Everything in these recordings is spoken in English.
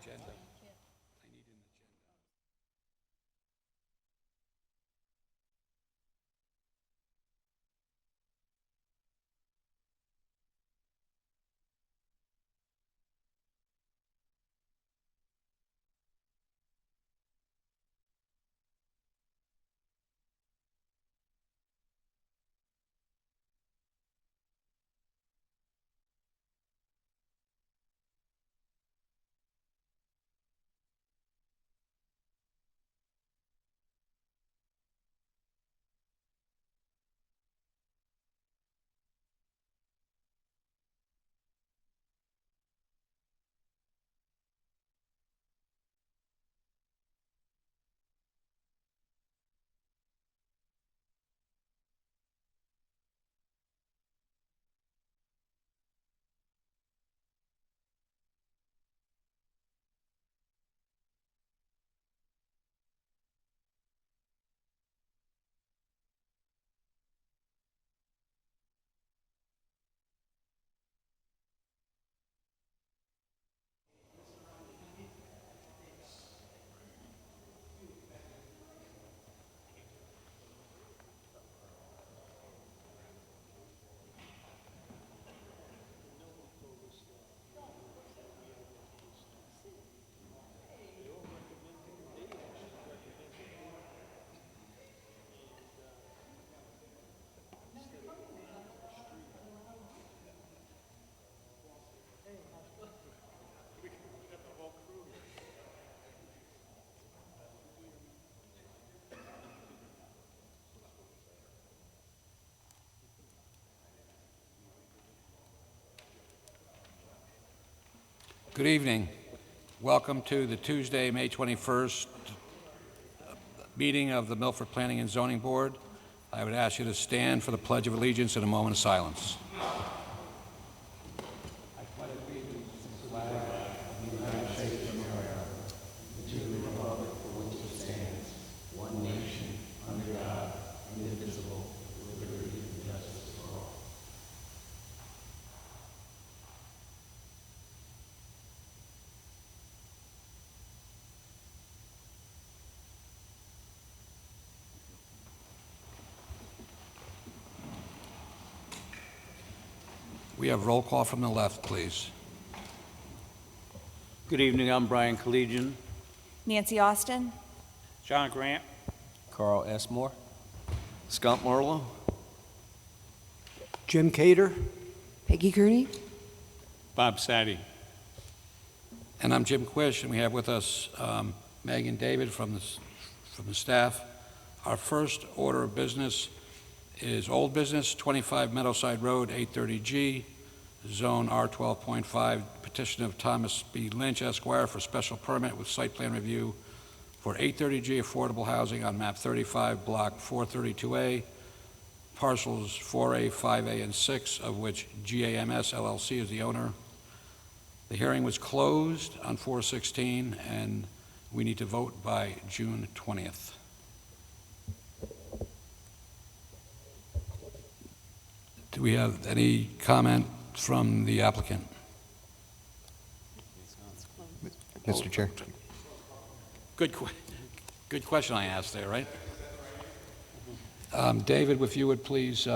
agenda. Good evening. Welcome to the Tuesday, May 21st meeting of the Milford Planning and Zoning Board. I would ask you to stand for the Pledge of Allegiance in a moment of silence. We have roll call from the left, please. Good evening, I'm Brian Collegian. Nancy Austin. John Grant. Carl S. Moore. Scott Marlowe. Jim Cater. Peggy Cooney. Bob Sadie. And I'm Jim Quish, and we have with us Megan David from the staff. Our first order of business is old business, 25 Meadowside Road, 830G, Zone R12.5, petition of Thomas B. Lynch, Esquire, for special permit with site plan review for 830G affordable housing on map 35, block 432A, parcels 4A, 5A, and 6, of which GAMS LLC is the owner. The hearing was closed on 4/16, and we need to vote by June 20th. Do we have any comment from the applicant? Mr. Chair. Good question I asked there, right? David, if you would please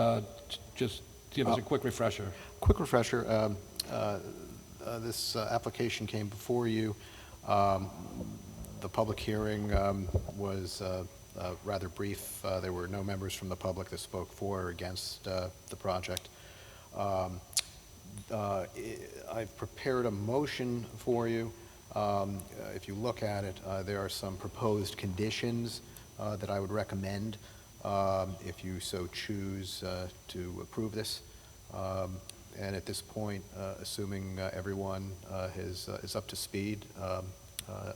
just give us a quick refresher. Quick refresher. This application came before you. The public hearing was rather brief. There were no members from the public that spoke for or against the project. I've prepared a motion for you. If you look at it, there are some proposed conditions that I would recommend if you so choose to approve this. And at this point, assuming everyone is up to speed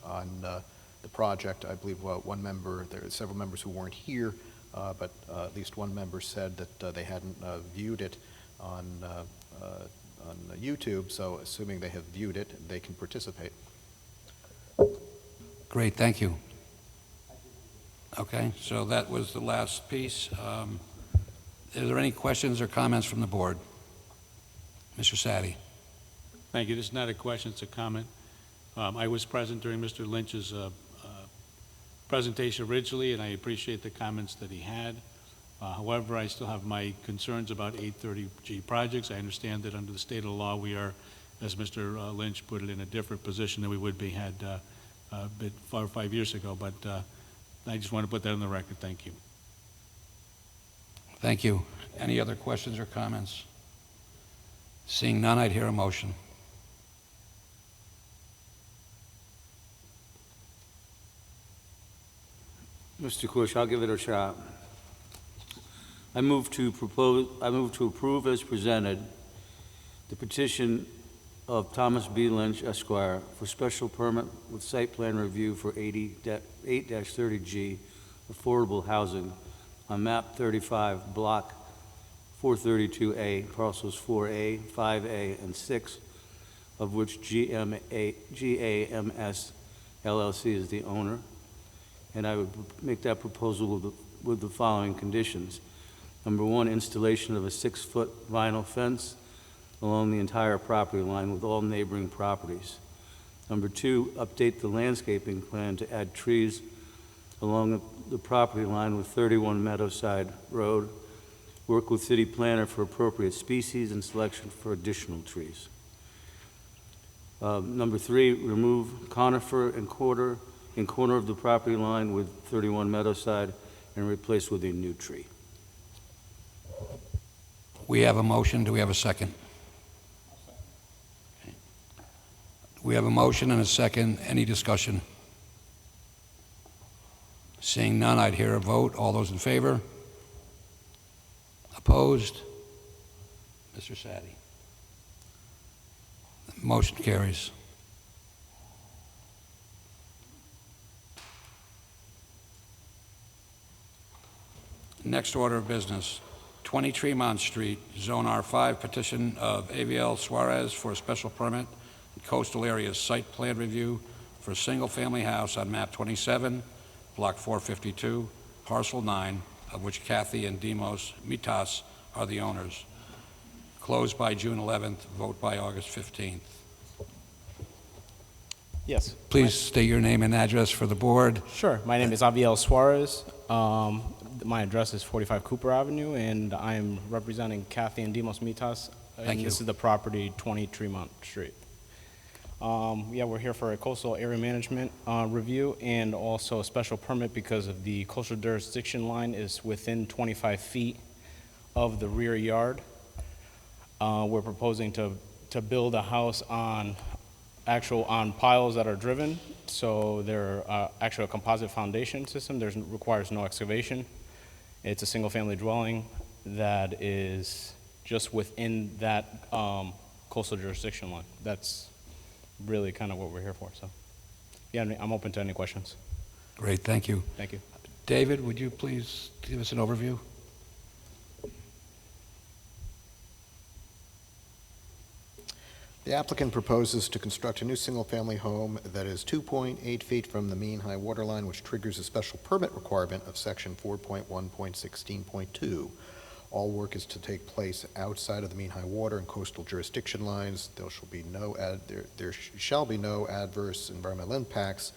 on the project, I believe one member, there are several members who weren't here, but at least one member said that they hadn't viewed it on YouTube, so assuming they have viewed it, they can participate. Great, thank you. Okay, so that was the last piece. Is there any questions or comments from the board? Mr. Sadie. Thank you. This is not a question, it's a comment. I was present during Mr. Lynch's presentation originally, and I appreciate the comments that he had. However, I still have my concerns about 830G projects. I understand that under the state of the law, we are, as Mr. Lynch put it, in a different position than we would be had a bit 4 or 5 years ago, but I just want to put that on the record. Thank you. Thank you. Any other questions or comments? Seeing none, I'd hear a motion. Mr. Cush, I'll give it a shot. I move to approve as presented the petition of Thomas B. Lynch Esquire for special permit with site plan review for 8-30G affordable housing on map 35, block 432A, parcels 4A, 5A, and 6, of which GAMS LLC is the owner. And I would make that proposal with the following conditions. Number one, installation of a 6-foot vinyl fence along the entire property line with all neighboring properties. Number two, update the landscaping plan to add trees along the property line with 31 Meadowside Road. Work with city planner for appropriate species and selection for additional trees. Number three, remove conifer and corner of the property line with 31 Meadowside and replace with a new tree. We have a motion. Do we have a second? Okay. We have a motion and a second. Any discussion? Seeing none, I'd hear a vote. All those in favor? Opposed? Mr. Sadi. Motion carries. Next order of business, 20 Tremont Street, Zone R5, petition of Aviel Suarez for a special permit in coastal areas site plan review for a single-family house on map 27, block 452, parcel 9, of which Kathy and Demos Mitas are the owners. Closed by June 11th, vote by August 15th. Yes. Please state your name and address for the board. Sure. My name is Aviel Suarez. My address is 45 Cooper Avenue, and I am representing Kathy and Demos Mitas. Thank you. This is the property 20 Tremont Street. Yeah, we're here for a coastal area management review and also a special permit because of the coastal jurisdiction line is within 25 feet of the rear yard. We're proposing to build a house on piles that are driven, so they're actually a composite foundation system. Requires no excavation. It's a single-family dwelling that is just within that coastal jurisdiction line. That's really kind of what we're here for. So, yeah, I'm open to any questions. Great, thank you. Thank you. David, would you please give us an overview? The applicant proposes to construct a new single-family home that is 2.8 feet from the mean high water line, which triggers a special permit requirement of section 4.1.16.2. All work is to take place outside of the mean high water and coastal jurisdiction lines. There shall be no adverse environmental impacts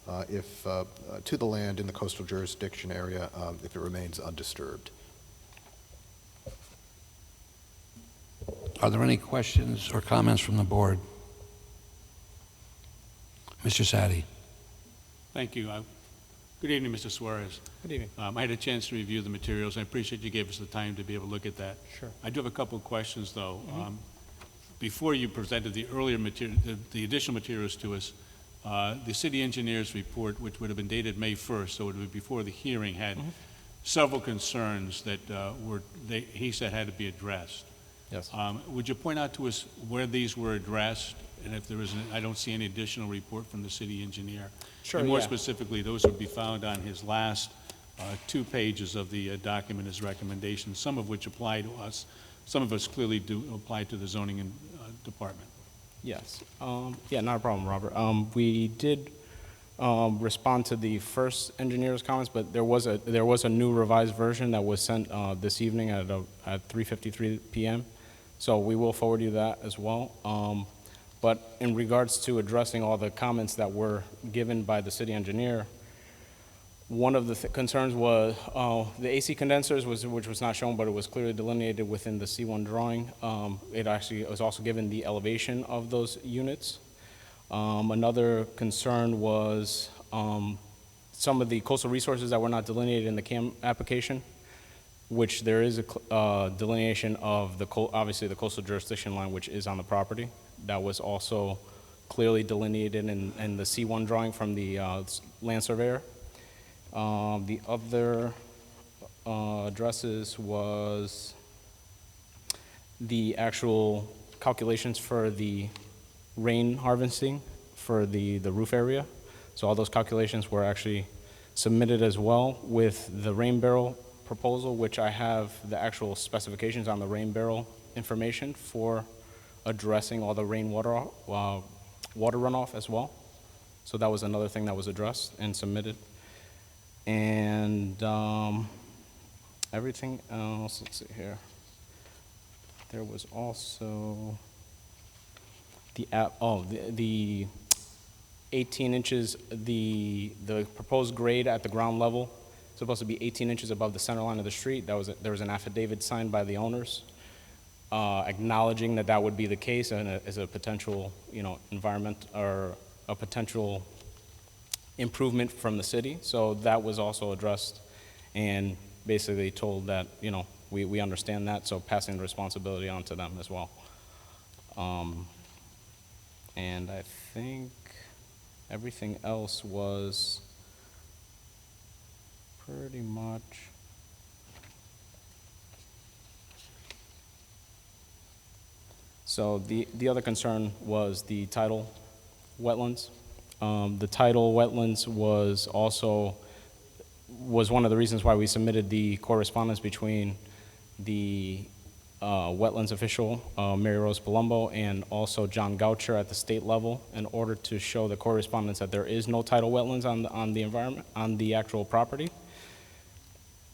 to the land in the coastal jurisdiction area if it remains undisturbed. Are there any questions or comments from the board? Mr. Sadi. Thank you. Good evening, Mr. Suarez. Good evening. I had a chance to review the materials. I appreciate you gave us the time to be able to look at that. Sure. I do have a couple of questions, though. Before you presented the earlier material, the additional materials to us, the city engineer's report, which would have been dated May 1st, so it would be before the hearing, had several concerns that he said had to be addressed. Yes. Would you point out to us where these were addressed, and if there was, I don't see any additional report from the city engineer? Sure, And more yeah. specifically, those would be found on his last 2 pages of the document, his recommendations, some of which apply to us. Some of us clearly do apply to the zoning department. Yes. Yeah, not a problem, Robert. We did respond to the first engineer's comments, but there was a new revised version that was sent this evening at 3:53 p.m. So we will forward you that as well. But in regards to addressing all the comments that were given by the city engineer, one of the concerns was the AC condensers, which was not shown, but it was clearly delineated within the C1 drawing. It actually was also given the elevation of those units. Another concern was some of the coastal resources that were not delineated in the CAM application, which there is a delineation of obviously the coastal jurisdiction line, which is on the property. That was also clearly delineated in the C1 drawing from the land surveyor. The other addresses was the actual calculations for the rain harvesting for the roof area. So all those calculations were actually submitted as well with the rain barrel proposal, which I have the actual specifications on the rain barrel information for addressing all the rainwater water runoff as well. So that was another thing that was addressed and submitted. And everything else, let's see here. There was also the 18 inches, the proposed grade at the ground level is supposed to be 18 inches above the center line of the street. There was an affidavit signed by the owners acknowledging that that would be the case and as a potential, environment or a potential improvement from the city. So that was also addressed and basically told that, we understand that, so passing the responsibility on to them as well. And I think everything else was pretty much so the other concern was the tidal wetlands. The tidal wetlands was one of the reasons why we submitted the correspondence between the wetlands official, Mary Rose Palumbo, and also John Goucher at the state level in order to show the correspondence that there is no tidal wetlands on the environment, on the actual property.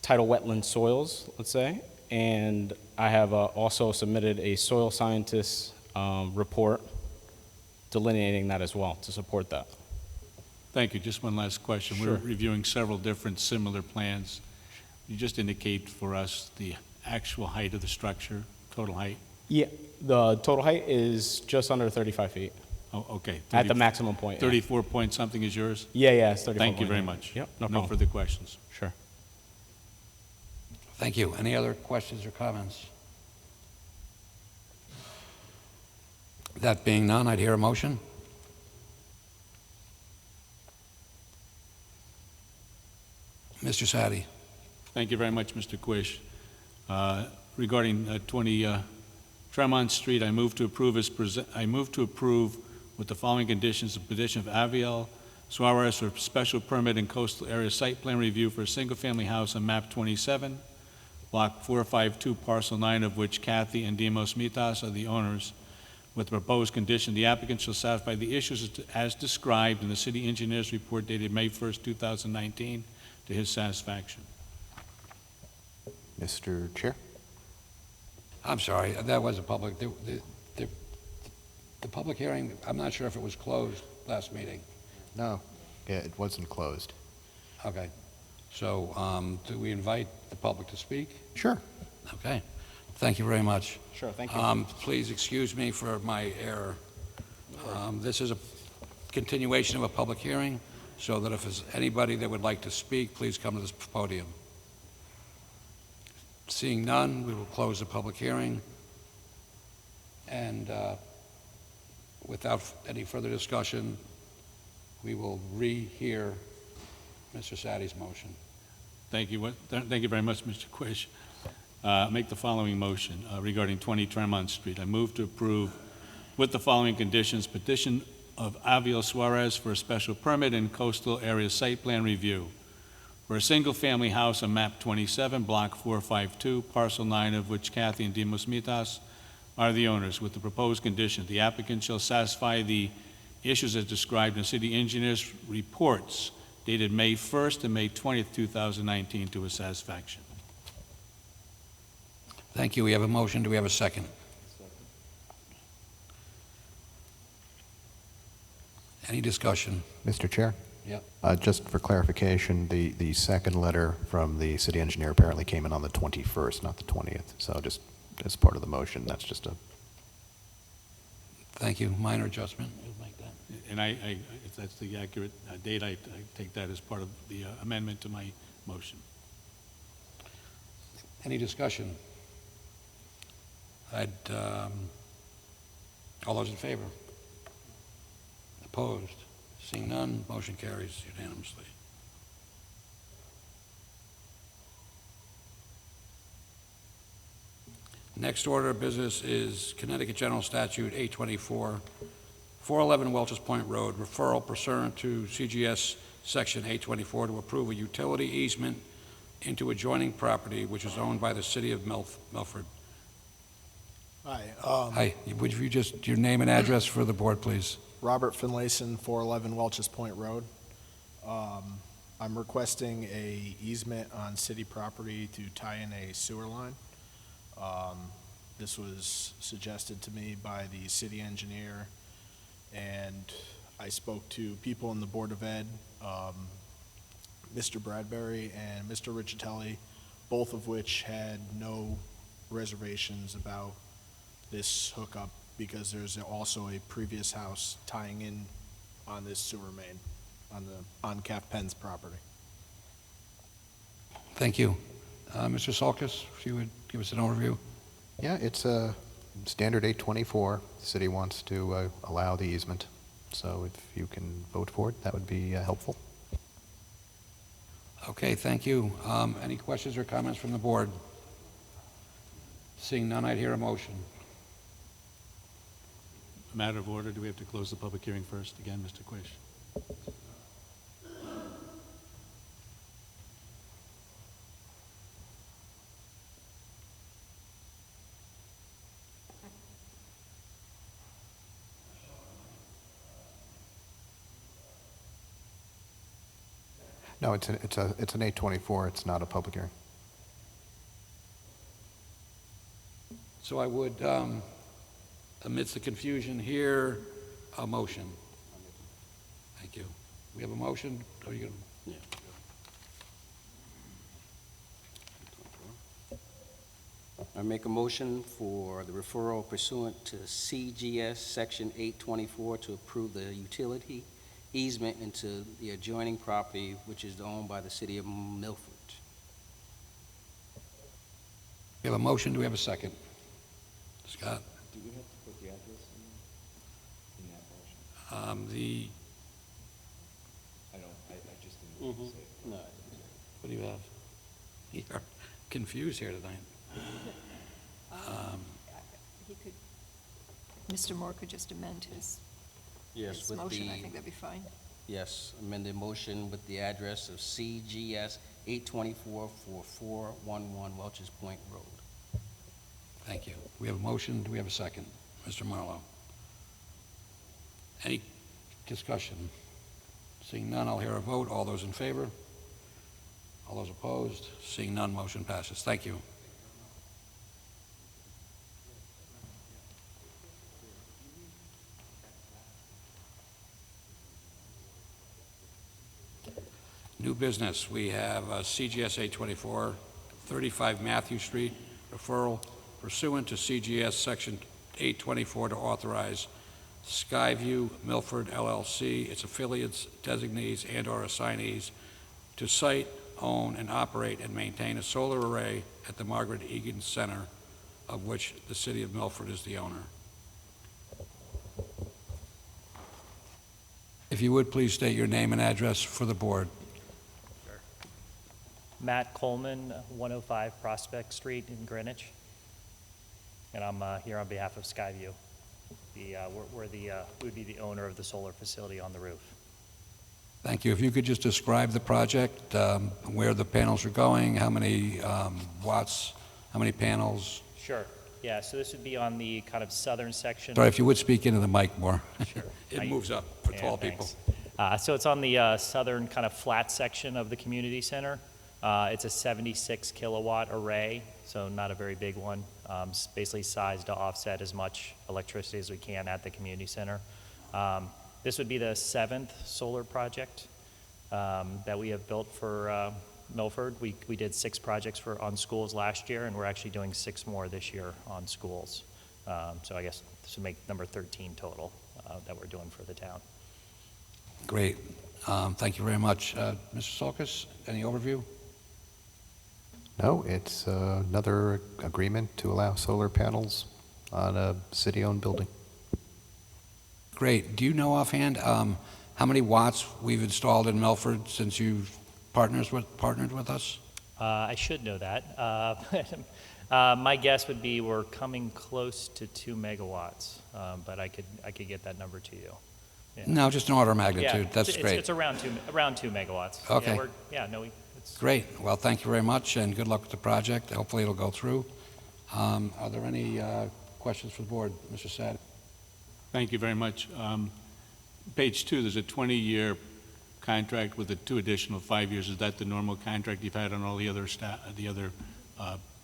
Tidal wetland soils, let's say. And I have also submitted a soil scientist report delineating that as well to support that. Thank you. Just one last question. Sure. We're reviewing several different similar plans. You just indicate for us the actual height of the structure, total height? Yeah, the total height is just under 35 feet Oh, okay. at the maximum point. Yeah. 34 point something is yours? Yeah, it's 34. Thank you very point. much. Yep, no No problem. further questions. Sure. Thank you. Any other questions or comments? That being none, I'd hear a motion. Mr. Sadi. Thank you very much, Mr. Quish. Regarding 20 Tremont Street, I move to approve with the following conditions: the petition of Aviel Suarez for special permit and coastal area site plan review for a single-family house on map 27, block 452, parcel 9, of which Kathy and Demos Mitas are the owners. With the proposed condition, the applicant shall satisfy the issues as described in the city engineer's report dated May 1st, 2019, to his satisfaction. Mr. Chair? I'm sorry, that was a public, the public hearing, I'm not sure if it was closed last meeting. No, yeah, it wasn't closed. Okay. So do we invite the public to speak? Sure. Okay. Thank you very much. Sure, thank you. Please excuse me for my error. This is a continuation of a public hearing, so that if there's anybody that would like to speak, please come to this podium. Seeing none, we will close the public hearing. And without any further discussion, we will rehear Mr. Sadi's motion. Thank you. Thank you very much, Mr. Quish. Make the following motion regarding 20 Tremont Street. I move to approve with the following conditions: petition of Aviel Suarez for a special permit and coastal area site plan review for a single-family house on map 27, block 452, parcel 9, of which Kathy and Demos Mitas are the owners. With the proposed condition, the applicant shall satisfy the issues as described in city engineer's reports dated May 1st and May 20th, 2019, to his satisfaction. Thank you. We have a motion. Do we have a second? Any discussion? Mr. Chair? Yep. Just for clarification, the second letter from the city engineer apparently came in on the 21st, not the 20th. So just as part of the motion, that's just a, Thank you. Minor adjustment. We'll make that. And if that's the accurate date, I take that as part of the amendment to my motion. Any discussion? All those in favor? Opposed? Seeing none, motion carries unanimously. Next order of business is Connecticut General Statute 824, 411 Welch's Point Road, referral pursuant to CGS Section 824 to approve a utility easement into adjoining property which is owned by the city of Milford. Hi, Hi, would you just, your name and address for the board, please? Robert Finlayson, 411 Welch's Point Road. I'm requesting a easement on city property to tie in a sewer line. This was suggested to me by the city engineer, and I spoke to people in the Board of Ed, Mr. Bradbury and Mr. Riccitelli, both of which had no reservations about this hookup because there's also a previous house tying in on this sewer main on Cap Penn's property. Thank you. Mr. Sulkus, if you would give us an overview. yeah, it's a standard 824. The city wants to allow the easement. So if you can vote for it, that would be helpful. Okay, thank you. Any questions or comments from the board? Seeing none, I'd hear a motion. A matter of order, do we have to close the public hearing first again, Mr. Quish? No, it's an 824. It's not a public hearing. So I would, amidst the confusion here, a motion. Thank you. We have a motion? Are you going I make a motion for the referral pursuant to CGS Section 824 to approve the utility easement into the adjoining property, which is owned by the city of Milford. we have a motion, do we have a second? Scott? Do we have to put the address in that motion? I just didn't say it. No. What do you have? You're confused here tonight. He could, Mr. Moore could just amend his Yes, with motion. I the, think that'd be fine. yes, amended motion with the address of CGS 824 for 411 Welch's Point Road. Thank you. We have a motion, do we have a second? Mr. Marlowe? Any discussion? Seeing none, I'll hear a vote. All those in favor? All those opposed? Seeing none, motion passes. Thank you. New business, we have CGS 824, 35 Matthew Street, referral pursuant to CGS Section 824 to authorize Skyview Milford LLC, its affiliates, designees, and/or assignees to site, own, and operate and maintain a solar array at the Margaret Egan Center, of which the city of Milford is the owner. If you would, please state your name and address for the board. Matt Coleman, 105 Prospect Street in Greenwich. And I'm here on behalf of Skyview. We would be the owner of the solar facility on the roof. Thank you. If you could just describe the project, where the panels are going, how many watts, how many panels? Sure. Yeah, so this would be on the kind of southern section. Sorry, if you would speak into the mic more. Sure. It moves up for Yeah, tall people. thanks. So it's on the southern kind of flat section of the community center. It's a 76 kilowatt array, so not a very big one. Basically sized to offset as much electricity as we can at the community center. This would be the 7th solar project that we have built for Milford. We did 6 projects on schools last year, and we're actually doing 6 more this year on schools. So I guess this would make number 13 total that we're doing for the town. Great. Thank you very much. Mr. Sulkus, any overview? No, it's another agreement to allow solar panels on a city-owned building. Great. Do you know offhand how many watts we've installed in Milford since you've partnered with us? I should know that. My guess would be we're coming close to 2 megawatts, but I could get that number to you. Yeah. No, just an order of magnitude. Yeah, That's great. It's around 2 megawatts. Okay. It's Great. Well, thank you very much, and good luck with the project. Hopefully it'll go through. Are there any questions for the board? Mr. Sad? Thank you very much. Page 2, there's a 20-year contract with the 2 additional 5 years. Is that the normal contract you've had on all the other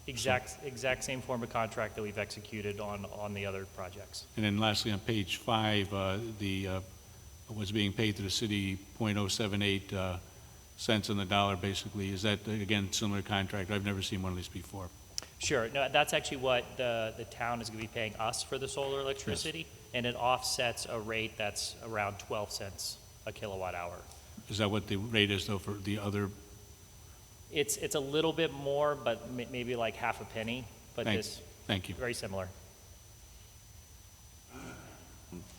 exact same form of contract that we've executed on the other projects. And then lastly, on page 5, what's being paid to the city, 0.078 cents on the dollar, basically. Is that, again, similar contract? I've never seen one of these before. Sure. No, that's actually what the town is going to be paying us for the solar electricity, and it offsets a rate that's around 12 cents a kilowatt hour. Is that what the rate is, though, for the other? It's a little bit more, but maybe like half a penny, but Thank you. very similar.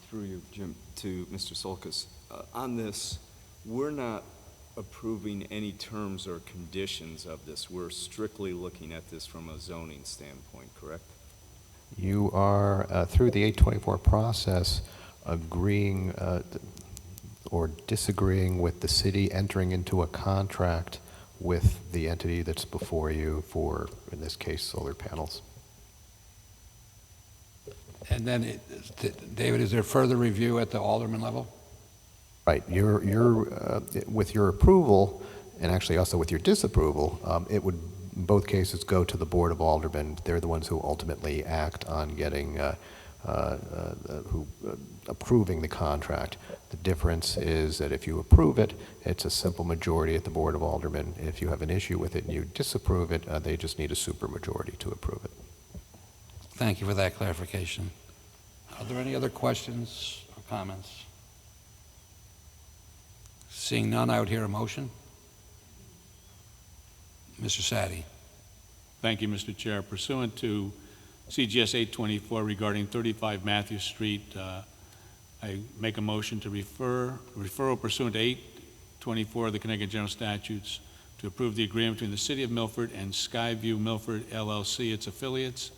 Through you, Jim, to Mr. Sulkus. On this, we're not approving any terms or conditions of this. We're strictly looking at this from a zoning standpoint, correct? You are, through the 824 process, agreeing or disagreeing with the city entering into a contract with the entity that's before you for, in this case, solar panels. And then, David, is there further review at the alderman level? Right. With your approval, and actually also with your disapproval, it would, in both cases, go to the Board of Aldermen. They're the ones who ultimately act on getting, approving the contract. The difference is that if you approve it, it's a simple majority at the Board of Aldermen. If you have an issue with it and you disapprove it, they just need a supermajority to approve it. Thank you for that clarification. Are there any other questions or comments? Seeing none, I would hear a motion. Mr. Sadie. Thank you, Mr. Chair. Pursuant to CGS 824 regarding 35 Matthews Street, I make a motion to referral pursuant to 824 of the Connecticut General Statutes to approve the agreement between the City of Milford and Skyview Milford LLC, its affiliates,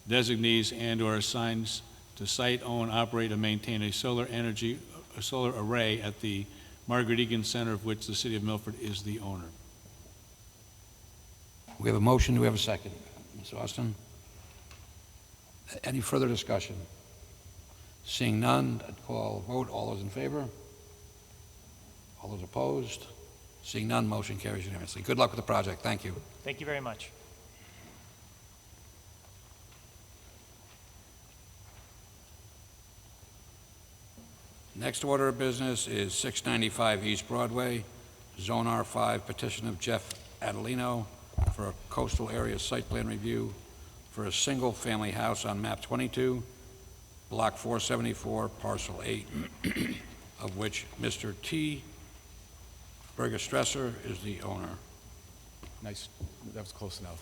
designees, and/or assigns to site, own, operate, and maintain a solar array at the Margaret Egan Center, of which the City of Milford is the owner. We have a motion. Do we have a second? Ms. Austin? Any further discussion? Seeing none, I'd call a vote. All those in favor? All those opposed? Seeing none, motion carries unanimously. Good luck with the project. Thank you. Thank you very much. Next order of business is 695 East Broadway, Zone R5, petition of Jeff Adelino for a coastal area site plan review for a single-family house on map 22, block 474, parcel 8, of which Mr. T. Bergestresser is the owner. Nice. That was close enough.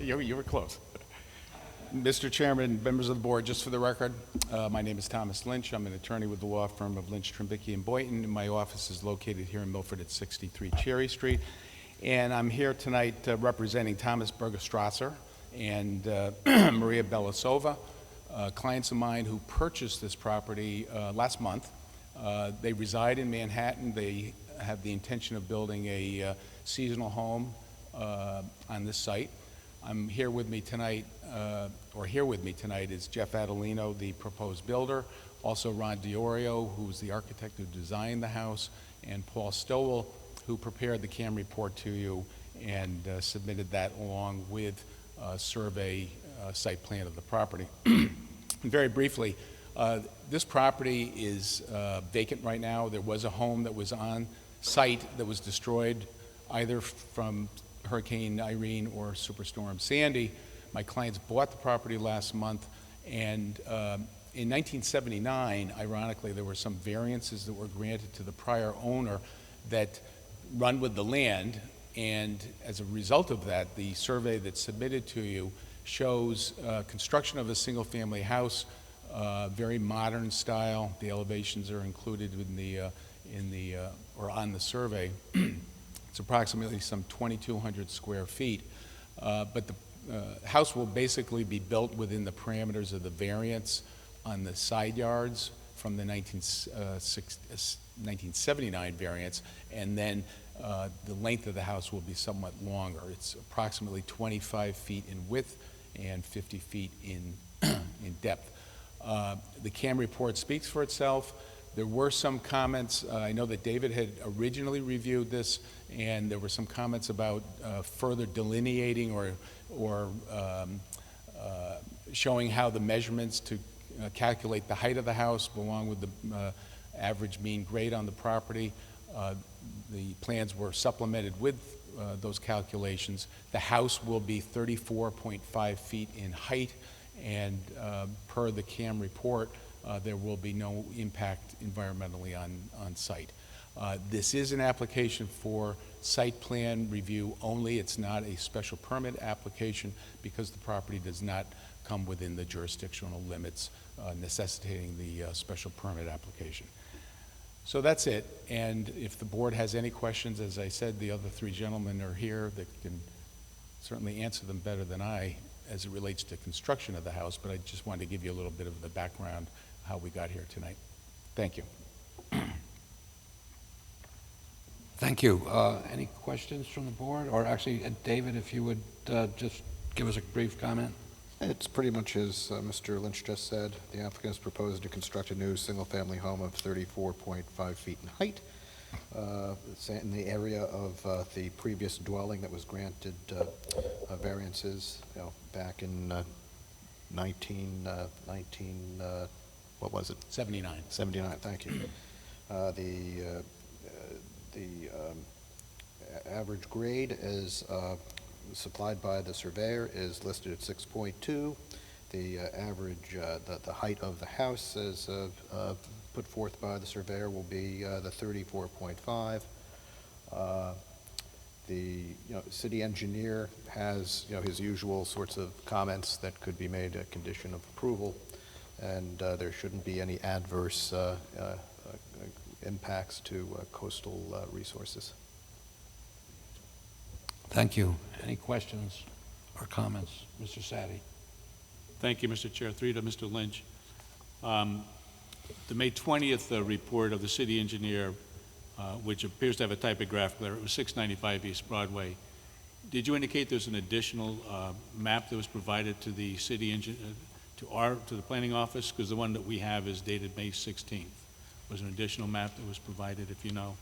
You were close. Mr. Chairman, members of the board, just for the record, my name is Thomas Lynch. I'm an attorney with the law firm of Lynch, Trimbicki, and Boynton, and my office is located here in Milford at 63 Cherry Street. And I'm here tonight representing Thomas Bergestresser and Maria Belasova, clients of mine who purchased this property last month. They reside in Manhattan. They have the intention of building a seasonal home on this site. I'm here with me tonight, is Jeff Adelino, the proposed builder, also Ron DiOrio, who's the architect who designed the house, and Paul Stowell, who prepared the CAM report to you and submitted that along with a survey site plan of the property. Very briefly, This property is vacant right now. There was a home that was on site that was destroyed either from Hurricane Irene or Superstorm Sandy. My clients bought the property last month, and in 1979, ironically, there were some variances that were granted to the prior owner that run with the land, and as a result of that, the survey that's submitted to you shows construction of a single-family house, very modern style. The elevations are included or on the survey. It's approximately some 2,200 square feet, but the house will basically be built within the parameters of the variance on the side yards from the 1979 variance, and then the length of the house will be somewhat longer. It's approximately 25 feet in width and 50 feet in depth. The CAM report speaks for itself. There were some comments. I know that David had originally reviewed this, and there were some comments about further delineating or showing how the measurements to calculate the height of the house along with the average mean grade on the property. The plans were supplemented with those calculations. The house will be 34.5 feet in height, and per the CAM report, there will be no impact environmentally on site. This is an application for site plan review only. It's not a special permit application because the property does not come within the jurisdictional limits necessitating the special permit application. So that's it, and if the board has any questions, as I said, the other three gentlemen are here that can certainly answer them better than I as it relates to construction of the house, but I just wanted to give you a little bit of the background how we got here tonight. Thank you. Thank you. Any questions from the board? Or actually, David, if you would just give us a brief comment? It's pretty much as Mr. Lynch just said. The applicant has proposed to construct a new single-family home of 34.5 feet in height. It's in the area of the previous dwelling that was granted variances, back in what was it? 79. 79, thank you. The average grade is supplied by the surveyor is listed at 6.2. The average, the height of the house as put forth by the surveyor will be the 34.5. The city engineer has his usual sorts of comments that could be made a condition of approval, and there shouldn't be any adverse impacts to coastal resources. Thank you. Any questions or comments? Mr. Sadi. Thank you, Mr. Chair. Through to Mr. Lynch. The May 20th report of the city engineer, which appears to have a typographical error, it was 695 East Broadway. Did you indicate there's an additional map that was provided to the city engineer, to the planning office? Because the one that we have is dated May 16th. Was an additional map that was provided, if you know?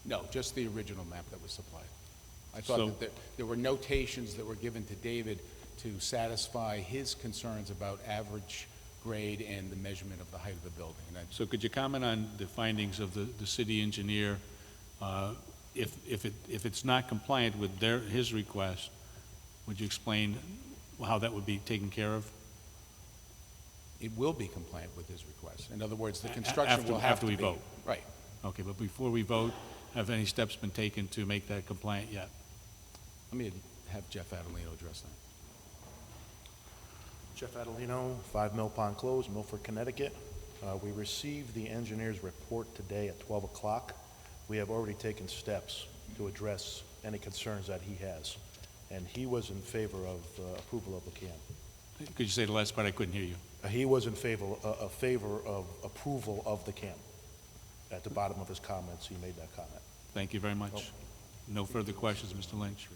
No, just the original map that was supplied. I thought that there were notations that were given to David to satisfy his concerns about average grade and the measurement of the height of the building. So could you comment on the findings of the city engineer? If it's not compliant with his request, would you explain how that would be taken care of? It will be compliant with his request. In other words, the construction will have after we vote. Right. Okay, but before we vote, have any steps been taken to make that compliant yet? Let me have Jeff Adelino address that. Jeff Adelino, 5 Mill Pond Close, Milford, Connecticut. We received the engineer's report today at 12 o'clock. We have already taken steps to address any concerns that he has, and he was in favor of approval of the CAM. Could you say the last part? I couldn't hear you. He was in favor of approval of the CAM. At the bottom of his comments, he made that comment. Thank you very much. No further questions, Mr. Lynch.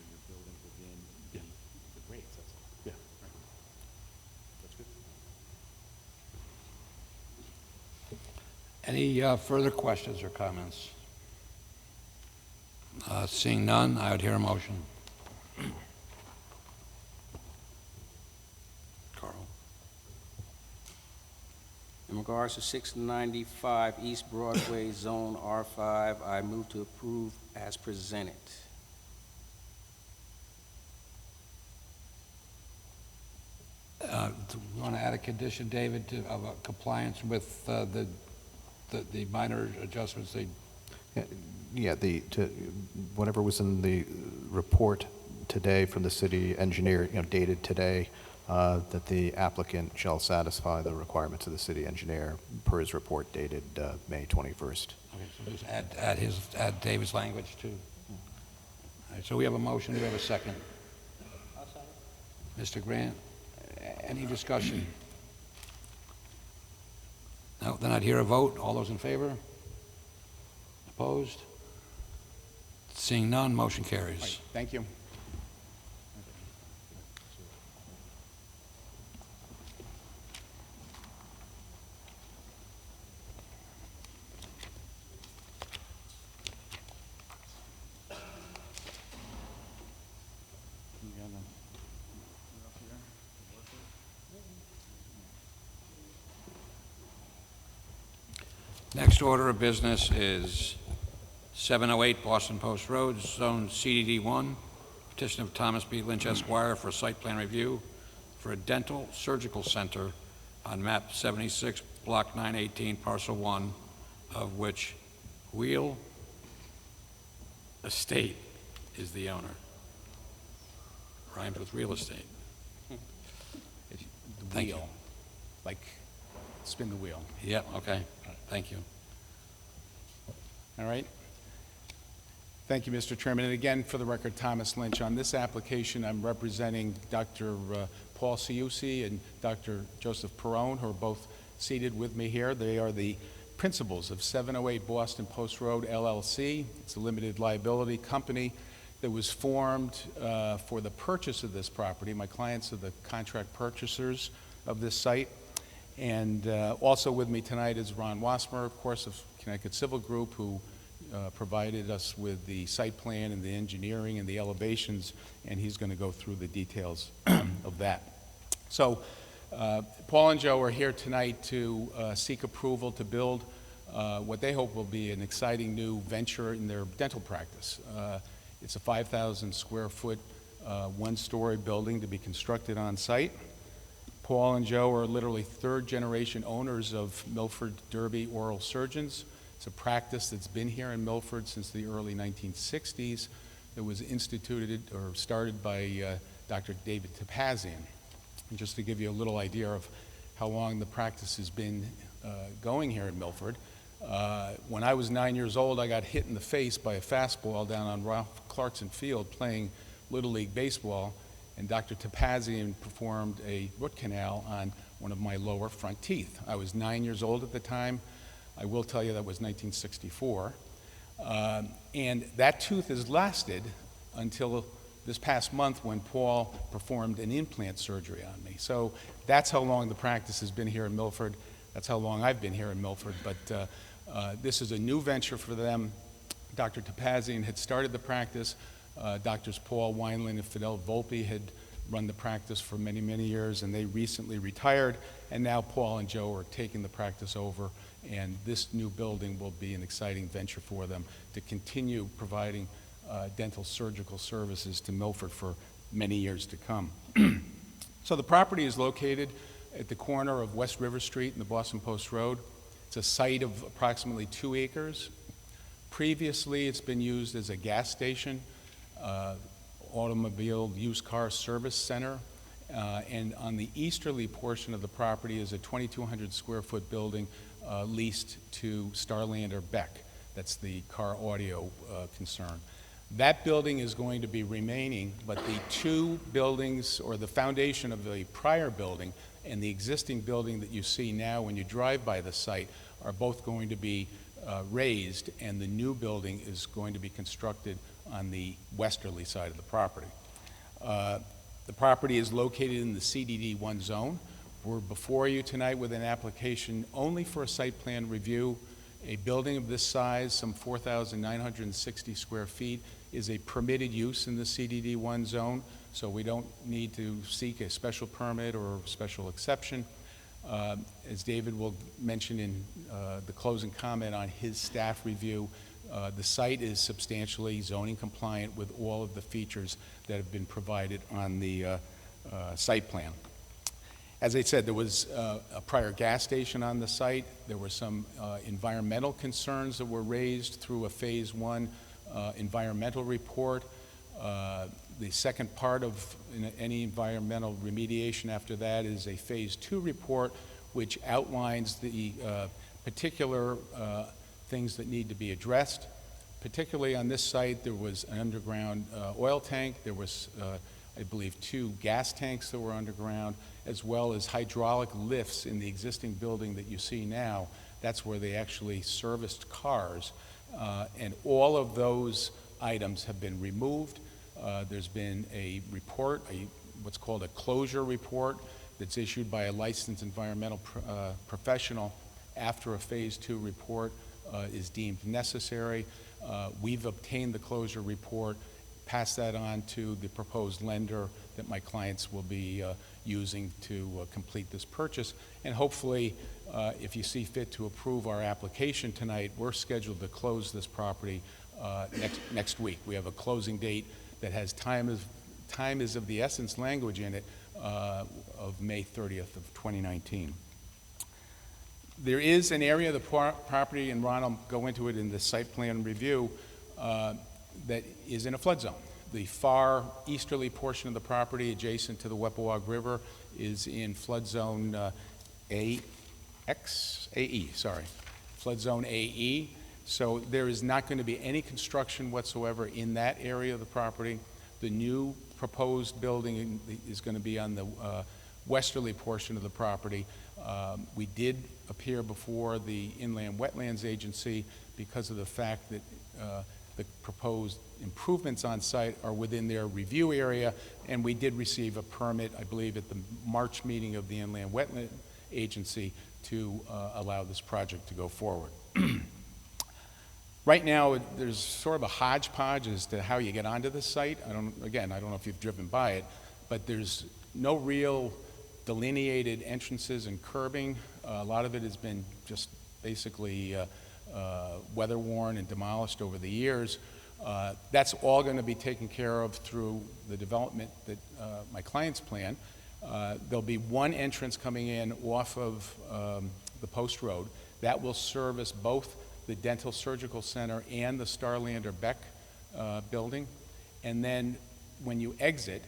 Yeah. Yeah. That's good. Any further questions or comments? Seeing none, I would hear a motion. Carl. In regards to 695 East Broadway, Zone R5, I move to approve as presented. Do you want to add a condition, David, of compliance with the minor adjustments they? Yeah, whatever was in the report today from the city engineer, dated today, that the applicant shall satisfy the requirements of the city engineer per his report dated May 21st. Okay, so just add David's language too. All right, so we have a motion, do we have a second? Mr. Grant, any discussion? No, then I'd hear a vote. All those in favor? Opposed? Seeing none, motion All right, carries. thank you. Next order of business is 708 Boston Post Road, Zone CDD1, petition of Thomas B. Lynch Esquire for site plan review for a dental surgical center on map 76, block 918, parcel 1, of which Wheel Estate is the owner. Rhymes with real estate. The Thank you. wheel, like spin the wheel. Yep, okay, thank you. All right. Thank you, Mr. Chairman. And again, for the record, Thomas Lynch. On this application, I'm representing Dr. Paul Ciusi and Dr. Joseph Perrone, who are both seated with me here. They are the principals of 708 Boston Post Road, LLC. It's a limited liability company that was formed for the purchase of this property. My clients are the contract purchasers of this site. And also with me tonight is Ron Wasmer, of course, of Connecticut Civil Group, who provided us with the site plan and the engineering and the elevations, and he's going to go through the details of that. So Paul and Joe are here tonight to seek approval to build what they hope will be an exciting new venture in their dental practice. It's a 5,000 square foot, one-story building to be constructed on site. Paul and Joe are literally third-generation owners of Milford Derby Oral Surgeons. It's a practice that's been here in Milford since the early 1960s. It was instituted or started by Dr. David Topazian. And just to give you a little idea of how long the practice has been going here in Milford, when I was 9 years old, I got hit in the face by a fastball down on Ralph Clarkson Field playing Little League Baseball, and Dr. Topazian performed a root canal on one of my lower front teeth. I was 9 years old at the time. I will tell you that was 1964. And that tooth has lasted until this past month when Paul performed an implant surgery on me. So that's how long the practice has been here in Milford. That's how long I've been here in Milford. But this is a new venture for them. Dr. Topazian had started the practice. Doctors Paul Wineland and Fidel Volpe had run the practice for many, many years, and they recently retired. And now Paul and Joe are taking the practice over, and this new building will be an exciting venture for them to continue providing dental surgical services to Milford for many years to come. So the property is located at the corner of West River Street and the Boston Post Road. It's a site of approximately 2 acres. Previously, it's been used as a gas station, automobile used car service center, and on the easterly portion of the property is a 2,200 square foot building leased to Starlander Beck. That's the car audio concern. That building is going to be remaining, but the two buildings, or the foundation of the prior building and the existing building that you see now when you drive by the site, are both going to be raised, and the new building is going to be constructed on the westerly side of the property. The property is located in the CDD1 zone. We're before you tonight with an application only for a site plan review. A building of this size, some 4,960 square feet, is a permitted use in the CDD1 zone, so we don't need to seek a special permit or special exception. As David will mention in the closing comment on his staff review, the site is substantially zoning compliant with all of the features that have been provided on the site plan. As I said, there was a prior gas station on the site. There were some environmental concerns that were raised through a Phase 1 environmental report. The second part of any environmental remediation after that is a Phase 2 report, which outlines the particular things that need to be addressed. Particularly on this site, there was an underground oil tank. There was, I believe, 2 gas tanks that were underground, as well as hydraulic lifts in the existing building that you see now. That's where they actually serviced cars. And all of those items have been removed. There's been a report, what's called a closure report, that's issued by a licensed environmental professional after a Phase 2 report is deemed necessary. We've obtained the closure report, passed that on to the proposed lender that my clients will be using to complete this purchase. And hopefully, if you see fit to approve our application tonight, we're scheduled to close this property next week. We have a closing date that has time is of the essence language in it of May 30th of 2019. There is an area of the property, and Ron will go into it in the site plan review, that is in a flood zone. The far easterly portion of the property adjacent to the Weppawag River is in flood zone AE, flood zone AE. So there is not going to be any construction whatsoever in that area of the property. The new proposed building is going to be on the westerly portion of the property. We did appear before the Inland Wetlands Agency because of the fact that the proposed improvements on site are within their review area, and we did receive a permit, I believe, at the March meeting of the Inland Wetland Agency to allow this project to go forward. Right now, there's sort of a hodgepodge as to how you get onto the site. I don't know if you've driven by it, but there's no real delineated entrances and curbing. A lot of it has been just basically weather worn and demolished over the years. That's all going to be taken care of through the development that my clients plan. There'll be one entrance coming in off of the Post Road that will service both the Dental Surgical Center and the Starlander Beck building. And then when you exit,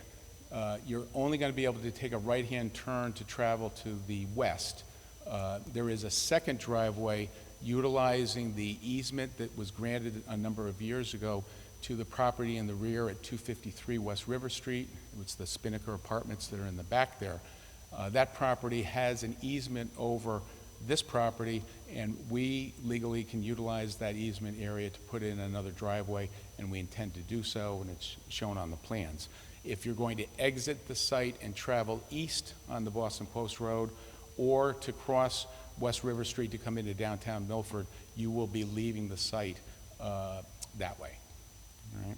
you're only going to be able to take a right-hand turn to travel to the west. There is a second driveway utilizing the easement that was granted a number of years ago to the property in the rear at 253 West River Street. It's the Spinnaker Apartments that are in the back there. That property has an easement over this property, and we legally can utilize that easement area to put in another driveway, and we intend to do so, and it's shown on the plans. If you're going to exit the site and travel east on the Boston Post Road, or to cross West River Street to come into downtown Milford, you will be leaving the site that way. All right.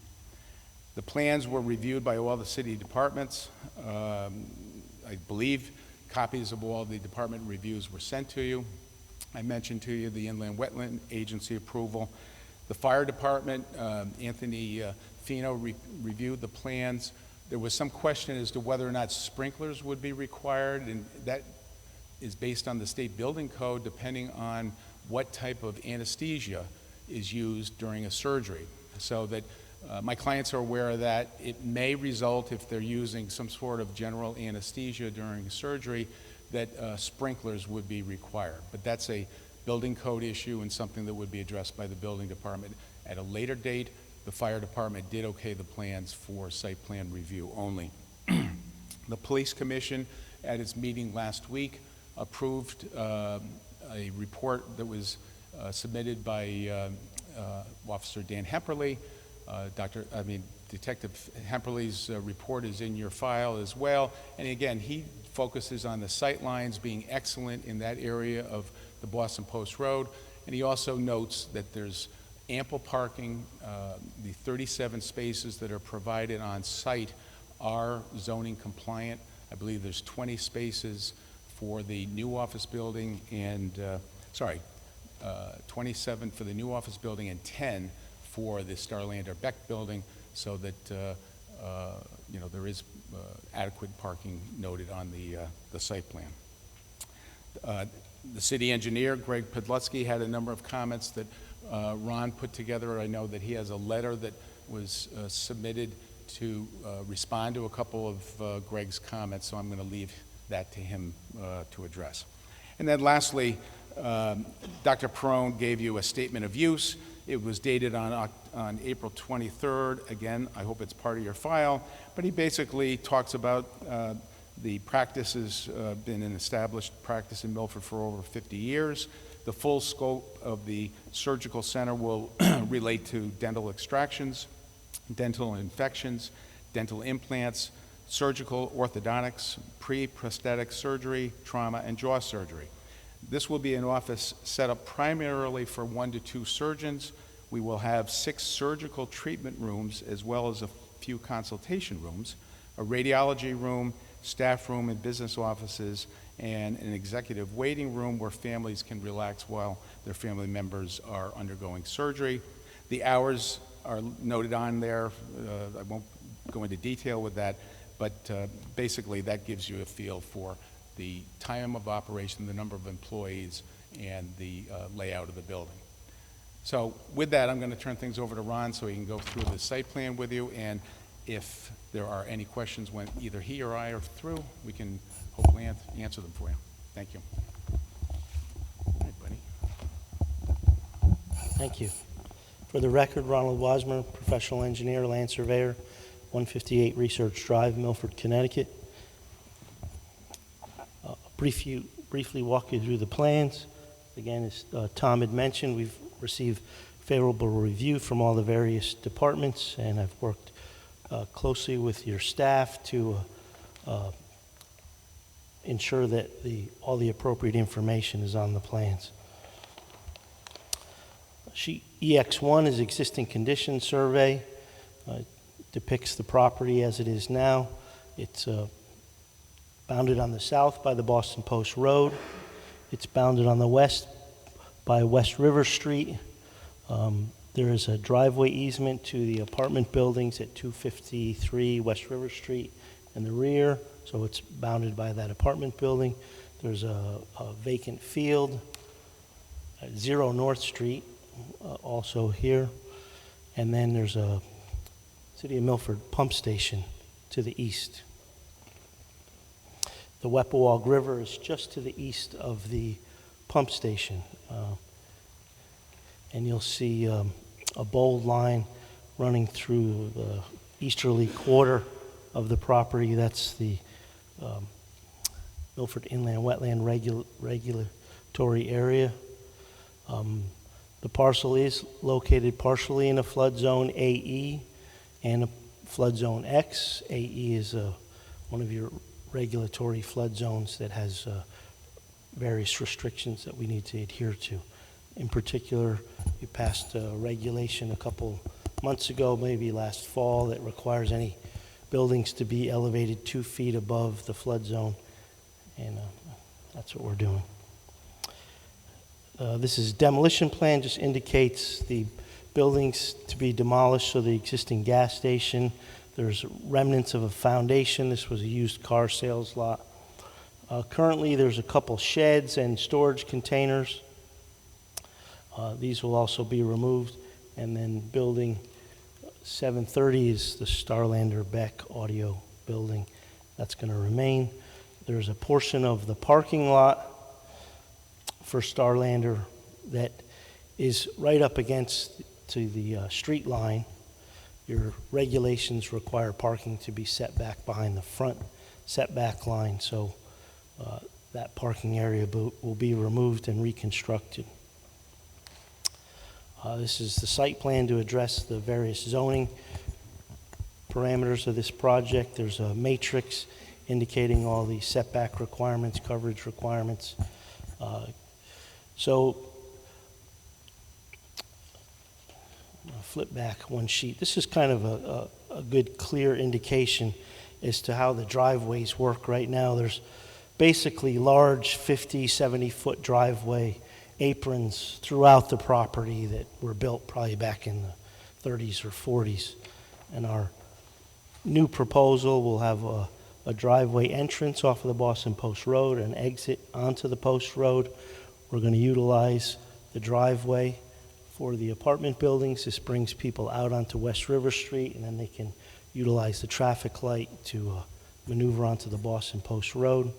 The plans were reviewed by all the city departments. I believe copies of all the department reviews were sent to you. I mentioned to you the Inland Wetland Agency approval. The fire department, Anthony Fino reviewed the plans. There was some question as to whether or not sprinklers would be required, and that is based on the state building code, depending on what type of anesthesia is used during a surgery. So that my clients are aware of that. It may result, if they're using some sort of general anesthesia during surgery, that sprinklers would be required. But that's a building code issue and something that would be addressed by the building department at a later date. The fire department did okay the plans for site plan review only. The police commission, at its meeting last week, approved a report that was submitted by Officer Dan Hemperly. Detective Hemperly's report is in your file as well. And again, he focuses on the sight lines being excellent in that area of the Boston Post Road. And he also notes that there's ample parking. The 37 spaces that are provided on site are zoning compliant. I believe there's 20 spaces for the new office building and, 27 for the new office building and 10 for the Starlander Beck building, so that, there is adequate parking noted on the site plan. The city engineer, Greg Podlutsky, had a number of comments that Ron put together. I know that he has a letter that was submitted to respond to a couple of Greg's comments, so I'm going to leave that to him to address. And then lastly, Dr. Perrone gave you a statement of use. It was dated on April 23rd. Again, I hope it's part of your file, but he basically talks about the practice has been an established practice in Milford for over 50 years. The full scope of the surgical center will relate to dental extractions, dental infections, dental implants, surgical orthodontics, pre-prosthetic surgery, trauma, and jaw surgery. This will be an office set up primarily for 1 to 2 surgeons. We will have 6 surgical treatment rooms as well as a few consultation rooms, a radiology room, staff room and business offices, and an executive waiting room where families can relax while their family members are undergoing surgery. The hours are noted on there. I won't go into detail with that, but basically that gives you a feel for the time of operation, the number of employees, and the layout of the building. So with that, I'm going to turn things over to Ron so he can go through the site plan with you, and if there are any questions when either he or I are through, we can hopefully answer them for you. Thank you. All right, buddy. Thank you. For the record, Ronald Wasmer, professional engineer, land surveyor, 158 Research Drive, Milford, Connecticut. Briefly walk you through the plans. Again, as Tom had mentioned, we've received favorable review from all the various departments, and I've worked closely with your staff to ensure that all the appropriate information is on the plans. Sheet EX1 is existing condition survey. Depicts the property as it is now. It's bounded on the south by the Boston Post Road. It's bounded on the west by West River Street. There is a driveway easement to the apartment buildings at 253 West River Street in the rear, so it's bounded by that apartment building. There's a vacant field at 0 North Street, also here. And then there's a City of Milford pump station to the east. The Weppawag River is just to the east of the pump station. And you'll see a bold line running through the easterly quarter of the property. That's the Milford Inland Wetland Regulatory Area. The parcel is located partially in a flood zone AE and a flood zone X. AE is one of your regulatory flood zones that has various restrictions that we need to adhere to. In particular, we passed a regulation a couple months ago, maybe last fall, that requires any buildings to be elevated 2 feet above the flood zone, and that's what we're doing. This is demolition plan, just indicates the buildings to be demolished, so the existing gas station, there's remnants of a foundation. This was a used car sales lot. Currently, there's a couple sheds and storage containers. These will also be removed. And then building 730 is the Starlander Beck audio building. That's going to remain. There's a portion of the parking lot for Starlander that is right up against to the street line. Your regulations require parking to be set back behind the front setback line, so that parking area will be removed and reconstructed. This is the site plan to address the various zoning parameters of this project. There's a matrix indicating all the setback requirements, coverage requirements. So I'll flip back one sheet. This is kind of a good, clear indication as to how the driveways work right now. There's basically large 50, 70-foot driveway aprons throughout the property that were built probably back in the 30s or 40s. And our new proposal will have a driveway entrance off of the Boston Post Road and exit onto the Post Road. We're going to utilize the driveway for the apartment buildings. This brings people out onto West River Street, and then they can utilize the traffic light to maneuver onto the Boston Post Road.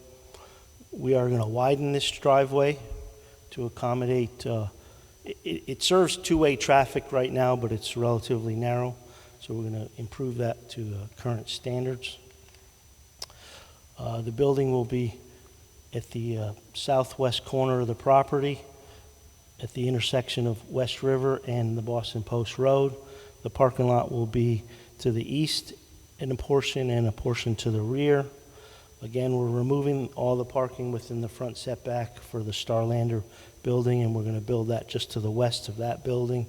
We are going to widen this driveway to accommodate, it serves two-way traffic right now, but it's relatively narrow, so we're going to improve that to current standards. The building will be at the southwest corner of the property, at the intersection of West River and the Boston Post Road. The parking lot will be to the east in a portion and a portion to the rear. Again, we're removing all the parking within the front setback for the Starlander building, and we're going to build that just to the west of that building.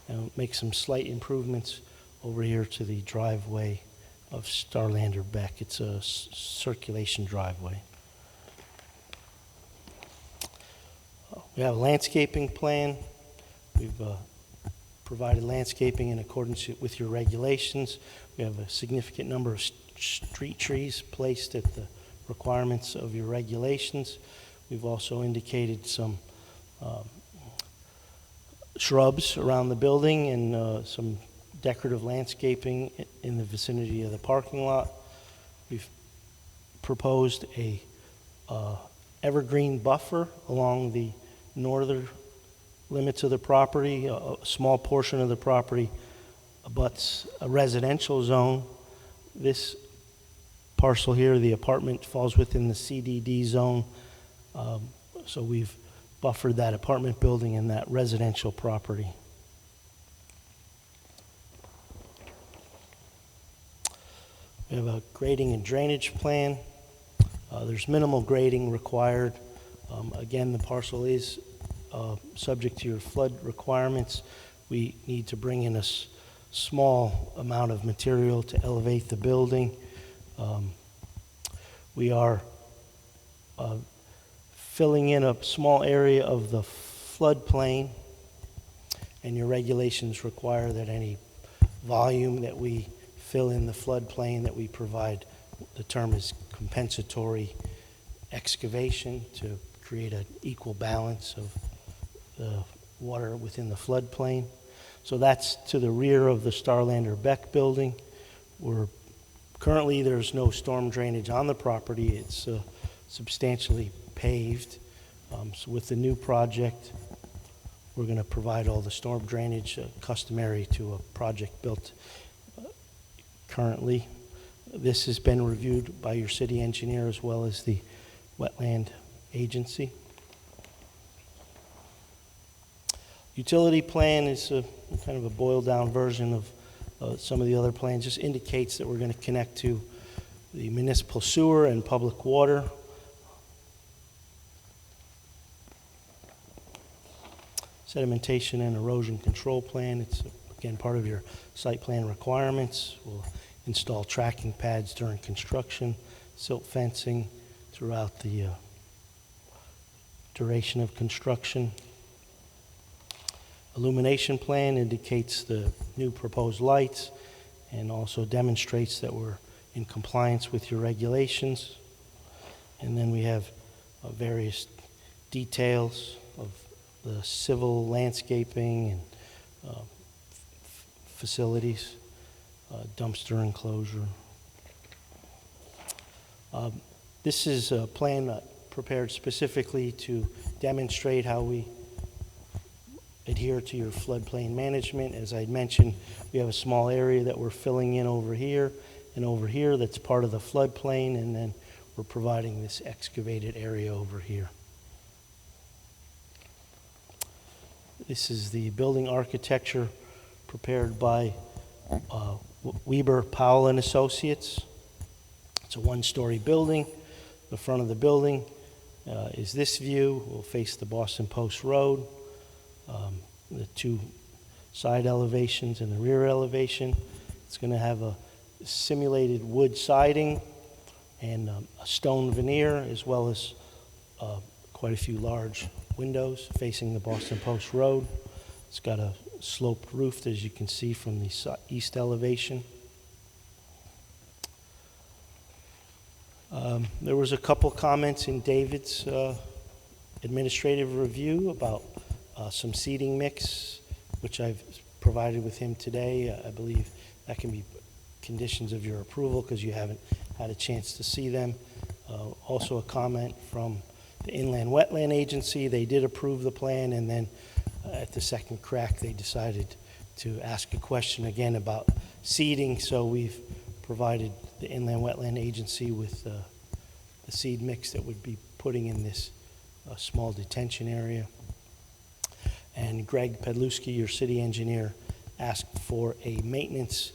And make some slight improvements over here to the driveway of Starlander Beck. It's a circulation driveway. We have a landscaping plan. We've provided landscaping in accordance with your regulations. We have a significant number of street trees placed at the requirements of your regulations. We've also indicated some shrubs around the building and some decorative landscaping in the vicinity of the parking lot. We've proposed a evergreen buffer along the northern limits of the property. A small portion of the property abuts a residential zone. This parcel here, the apartment, falls within the CDD zone. So we've buffered that apartment building and that residential property. We have a grading and drainage plan. There's minimal grading required. Again, the parcel is subject to your flood requirements. We need to bring in a small amount of material to elevate the building. We are filling in a small area of the floodplain, and your regulations require that any volume that we fill in the floodplain, that we provide, the term is compensatory excavation to create an equal balance of the water within the floodplain. So that's to the rear of the Starlander Beck building. Currently there's no storm drainage on the property. It's substantially paved. So with the new project, we're going to provide all the storm drainage customary to a project built currently. This has been reviewed by your city engineer as well as the wetland agency. Utility plan is kind of a boiled down version of some of the other plans. Just indicates that we're going to connect to the municipal sewer and public water. Sedimentation and erosion control plan. It's again part of your site plan requirements. We'll install tracking pads during construction, silt fencing throughout the duration of construction. Illumination plan indicates the new proposed lights and also demonstrates that we're in compliance with your regulations. And then we have various details of the civil landscaping and facilities, dumpster enclosure. This is a plan prepared specifically to demonstrate how we adhere to your floodplain management. As I mentioned, we have a small area that we're filling in over here and over here that's part of the floodplain, and then we're providing this excavated area over here. This is the building architecture prepared by Weber, Powell and Associates. It's a one-story building. The front of the building is this view. We'll face the Boston Post Road. The two side elevations and the rear elevation. It's going to have a simulated wood siding and a stone veneer, as well as quite a few large windows facing the Boston Post Road. It's got a sloped roof, as you can see from the east elevation. There was a couple comments in David's administrative review about some seating mix, which I've provided with him today. I believe that can be conditions of your approval because you haven't had a chance to see them. Also a comment from the Inland Wetland Agency. They did approve the plan, and then at the second crack, they decided to ask a question again about seeding. So we've provided the Inland Wetland Agency with the seed mix that would be putting in this small detention area. And Greg Pedluski, your city engineer, asked for a maintenance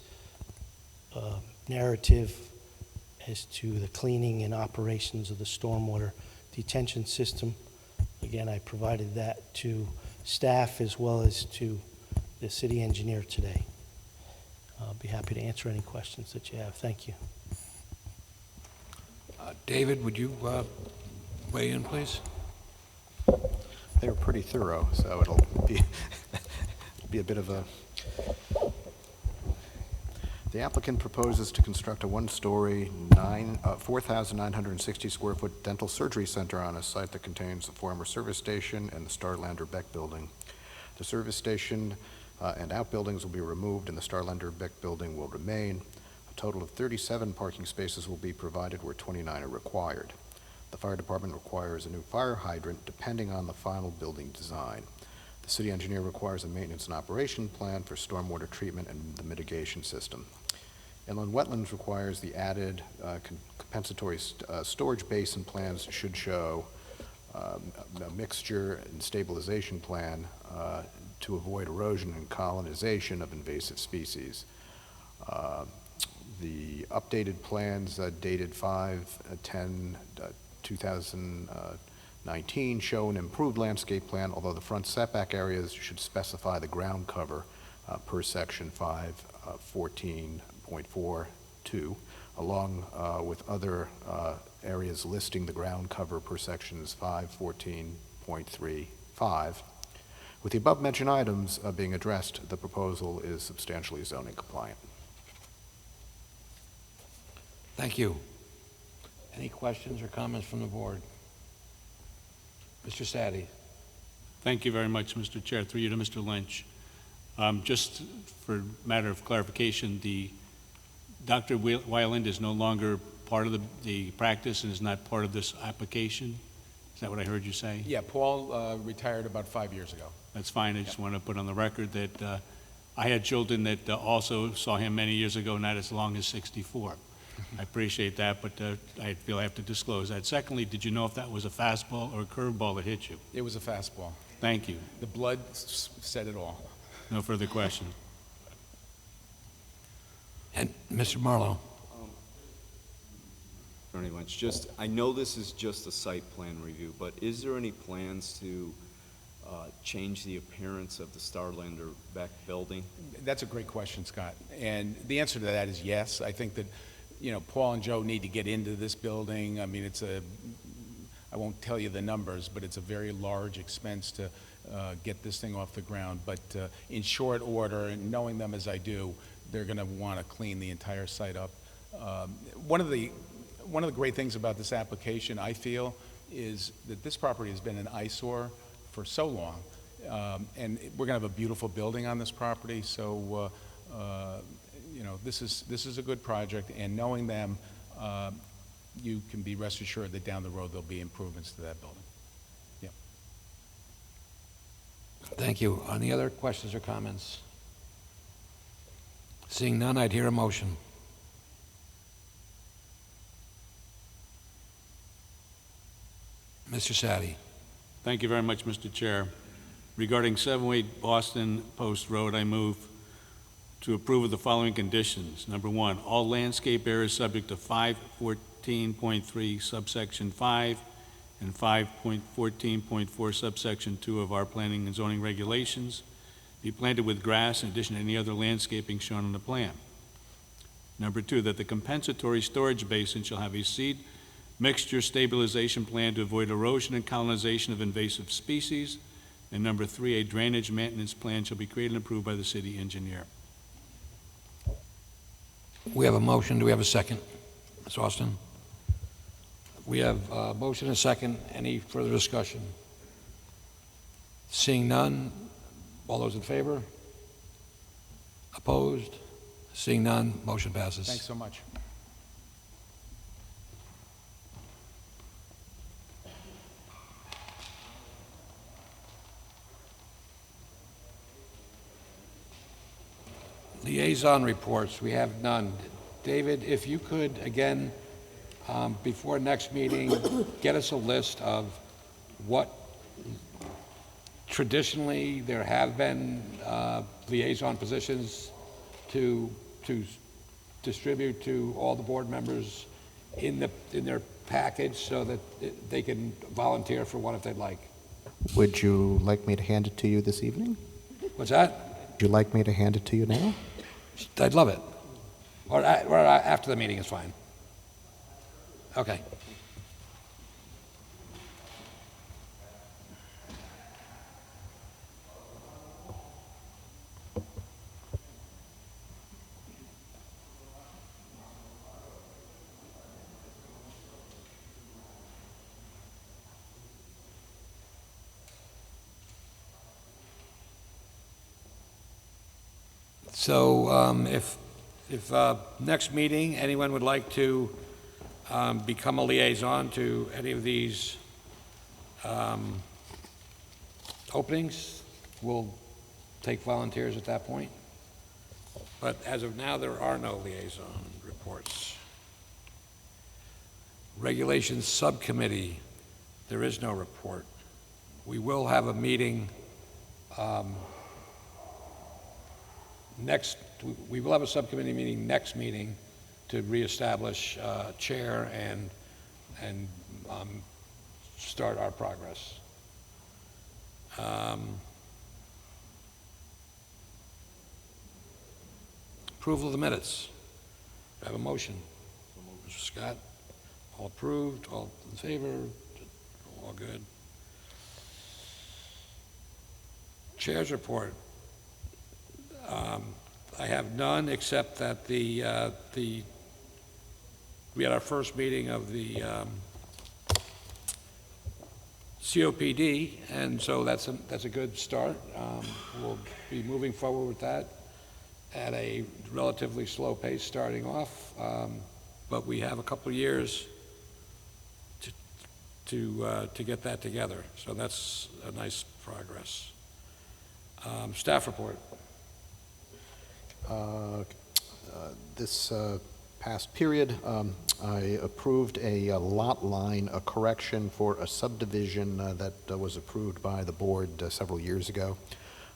narrative as to the cleaning and operations of the stormwater detention system. Again, I provided that to staff as well as to the city engineer today. I'll be happy to answer any questions that you have. Thank you. David, would you weigh in, please? They were pretty thorough, so it'll be a bit of a... The applicant proposes to construct a one-story, 4,960 square foot dental surgery center on a site that contains the former service station and the Starlander Beck building. The service station and outbuildings will be removed and the Starlander Beck building will remain. A total of 37 parking spaces will be provided where 29 are required. The fire department requires a new fire hydrant depending on the final building design. The city engineer requires a maintenance and operation plan for stormwater treatment and the mitigation system. Inland Wetlands requires the added compensatory storage basin plans should show a mixture and stabilization plan to avoid erosion and colonization of invasive species. The updated plans dated 5/10/2019 show an improved landscape plan, although the front setback areas should specify the ground cover per section 514.42, along with other areas listing the ground cover per sections 514.35. With the above-mentioned items being addressed, the proposal is substantially zoning compliant. Thank you. Any questions or comments from the board? Mr. Sadie. Thank you very much, Mr. Chair. Through you to Mr. Lynch. Just for matter of clarification, the Dr. Weiland is no longer part of the practice and is not part of this application? Is that what I heard you say? Yeah, Paul retired about 5 years ago. That's fine. I just want to put on the record that I had children that also saw him many years ago, not as long as 64. I appreciate that, but I feel I have to disclose that. Secondly, did you know if that was a fastball or a curveball that hit you? It was a fastball. Thank you. The blood said it all. No further questions. And Mr. Marlowe. Attorney Lynch, I know this is just a site plan review, but is there any plans to change the appearance of the Starlander Beck building? That's a great question, Scott. And the answer to that is yes. I think that, Paul and Joe need to get into this building. I mean, I won't tell you the numbers, but it's a very large expense to get this thing off the ground. But in short order, and knowing them as I do, they're going to want to clean the entire site up. One of the great things about this application, I feel, is that this property has been an eyesore for so long, and we're going to have a beautiful building on this property. So, this is a good project, and knowing them, you can be rest assured that down the road there'll be improvements to that building. Yeah. Thank you. Any other questions or comments? Seeing none, I'd hear a motion. Mr. Sadie. Thank you very much, Mr. Chair. Regarding 708 Boston Post Road, I move to approve of the following conditions. Number one, all landscape areas subject to 514.3 subsection 5 and 5.14.4 subsection 2 of our planning and zoning regulations be planted with grass in addition to any other landscaping shown on the plan. Number 2, that the compensatory storage basin shall have a seed mixture stabilization plan to avoid erosion and colonization of invasive species. And number 3, a drainage maintenance plan shall be created and approved by the city engineer. We have a motion. Do we have a second? Ms. Austin? We have a motion and a second. Any further discussion? Seeing none, all those in favor? Opposed? Seeing none, motion passes. Thanks so much. Liaison reports, we have none. David, if you could, again, before next meeting, get us a list of what traditionally there have been liaison positions to distribute to all the board members in their package so that they can volunteer for one if they'd like. Would you like me to hand it to you this evening? What's that? Would you like me to hand it to you now? I'd love it. Or after the meeting is fine. Okay. So if next meeting, anyone would like to become a liaison to any of these openings, we'll take volunteers at that point. But as of now, there are no liaison reports. Regulations Subcommittee, there is no report. We will have a meeting we will have a subcommittee meeting next meeting to reestablish chair and start our progress. Approval of the minutes. Do I have a motion? Mr. Scott, all approved, all in favor, all good. Chair's report. I have none except that we had our first meeting of the COPD, and so that's a good start. We'll be moving forward with that at a relatively slow pace starting off, but we have a couple of years to get that together. So that's a nice progress. Staff report. This past period, I approved a lot line correction for a subdivision that was approved by the board several years ago.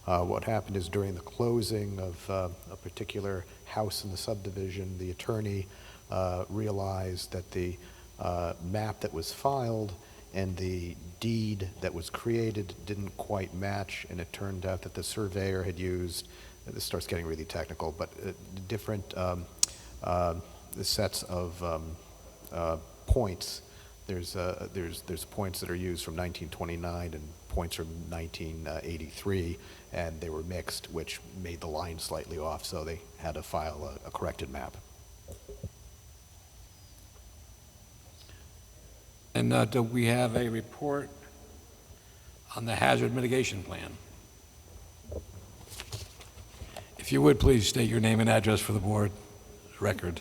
What happened is during the closing of a particular house in the subdivision, the attorney realized that the map that was filed and the deed that was created didn't quite match, and it turned out that the surveyor had used, this starts getting really technical, but different sets of points. There's points that are used from 1929 and points from 1983, and they were mixed, which made the line slightly off, so they had to file a corrected map. And do we have a report on the hazard mitigation plan? If you would, please state your name and address for the board record.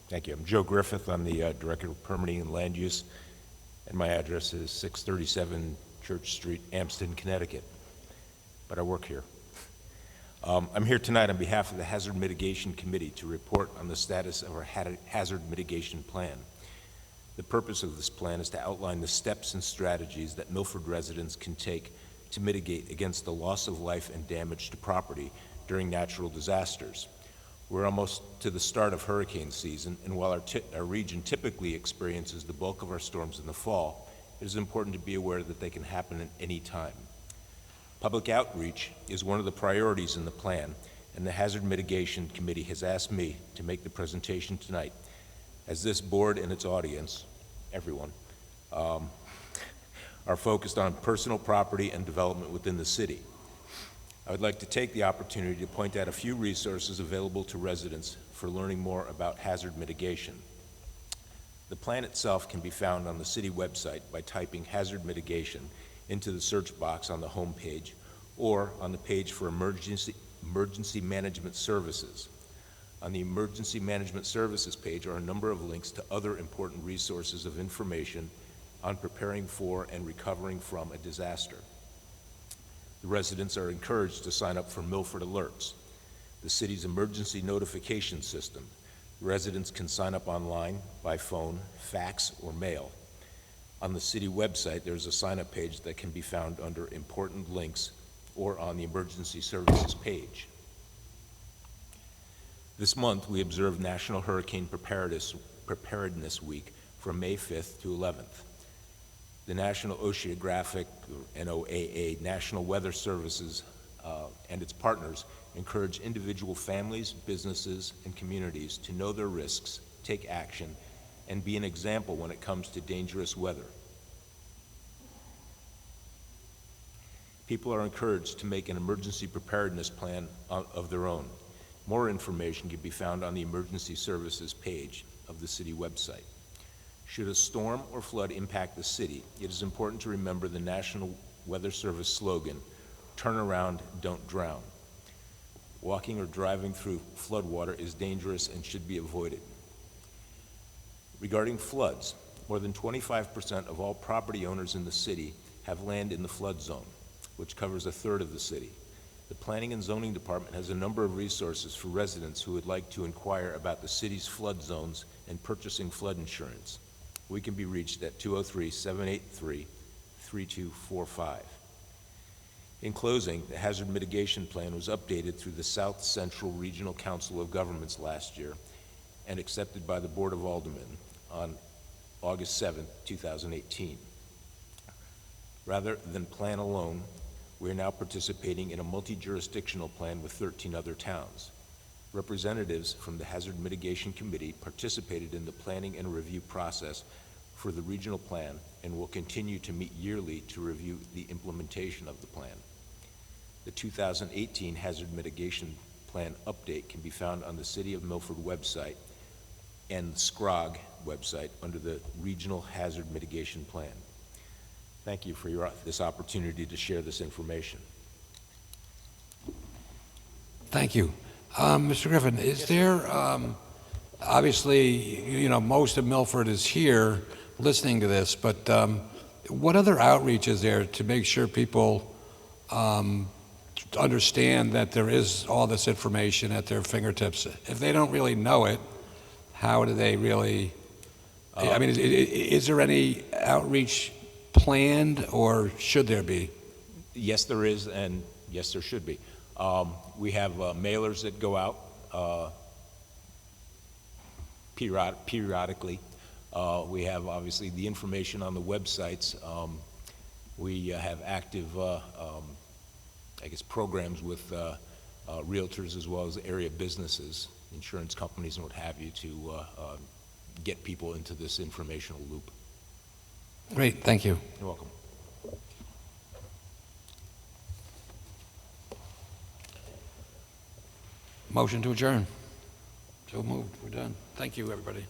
Thank you. I'm Joe Griffith. I'm the Director of Permitting and Land Use, and my address is 637 Church Street, Amsden, Connecticut. But I work here. I'm here tonight on behalf of the Hazard Mitigation Committee to report on the status of our hazard mitigation plan. The purpose of this plan is to outline the steps and strategies that Milford residents can take to mitigate against the loss of life and damage to property during natural disasters. We're almost to the start of hurricane season, and while our region typically experiences the bulk of our storms in the fall, it is important to be aware that they can happen at any time. Public outreach is one of the priorities in the plan, and the Hazard Mitigation Committee has asked me to make the presentation tonight, as this board and its audience, everyone, are focused on personal property and development within the city. I would like to take the opportunity to point out a few resources available to residents for learning more about hazard mitigation. The plan itself can be found on the city website by typing hazard mitigation into the search box on the home page or on the page for emergency management services. On the emergency management services page are a number of links to other important resources of information on preparing for and recovering from a disaster. The residents are encouraged to sign up for Milford Alerts, the city's emergency notification system. Residents can sign up online, by phone, fax, or mail. On the city website, there's a sign-up page that can be found under Important Links or on the Emergency Services page. This month, we observe National Hurricane Preparedness Week from May 5th to 11th. The National Oceanographic, or NOAA, National Weather Services, and its partners encourage individual families, businesses, and communities to know their risks, take action, and be an example when it comes to dangerous weather. People are encouraged to make an emergency preparedness plan of their own. More information can be found on the Emergency Services page of the city website. Should a storm or flood impact the city, it is important to remember the National Weather Service slogan, "Turn around, don't drown." Walking or driving through floodwater is dangerous and should be avoided. Regarding floods, more than 25% of all property owners in the city have land in the flood zone, which covers a third of the city. The Planning and Zoning Department has a number of resources for residents who would like to inquire about the city's flood zones and purchasing flood insurance. We can be reached at 203-783-3245. In closing, the Hazard Mitigation Plan was updated through the South Central Regional Council of Governments last year and accepted by the Board of Aldermen on August 7, 2018. Rather than plan alone, we are now participating in a multi-jurisdictional plan with 13 other towns. Representatives from the Hazard Mitigation Committee participated in the planning and review process for the regional plan and will continue to meet yearly to review the implementation of the plan. The 2018 Hazard Mitigation Plan update can be found on the City of Milford website and the SCROG website under the Regional Hazard Mitigation Plan. Thank you for this opportunity to share this information. Thank you. Mr. Griffin, is there, obviously, you know, most of Milford is here listening to this, but what other outreach is there to make sure people understand that there is all this information at their fingertips? If they don't really know it, how do they really, I mean, is there any outreach planned, or should there be? Yes, there is, and yes, there should be. We have mailers that go out periodically. We have, obviously, the information on the websites. We have active, I guess, programs with realtors as well as area businesses, insurance companies and what have you, to get people into this informational loop. Great, thank you. You're welcome. Motion to adjourn. So moved, we're done. Thank you, everybody.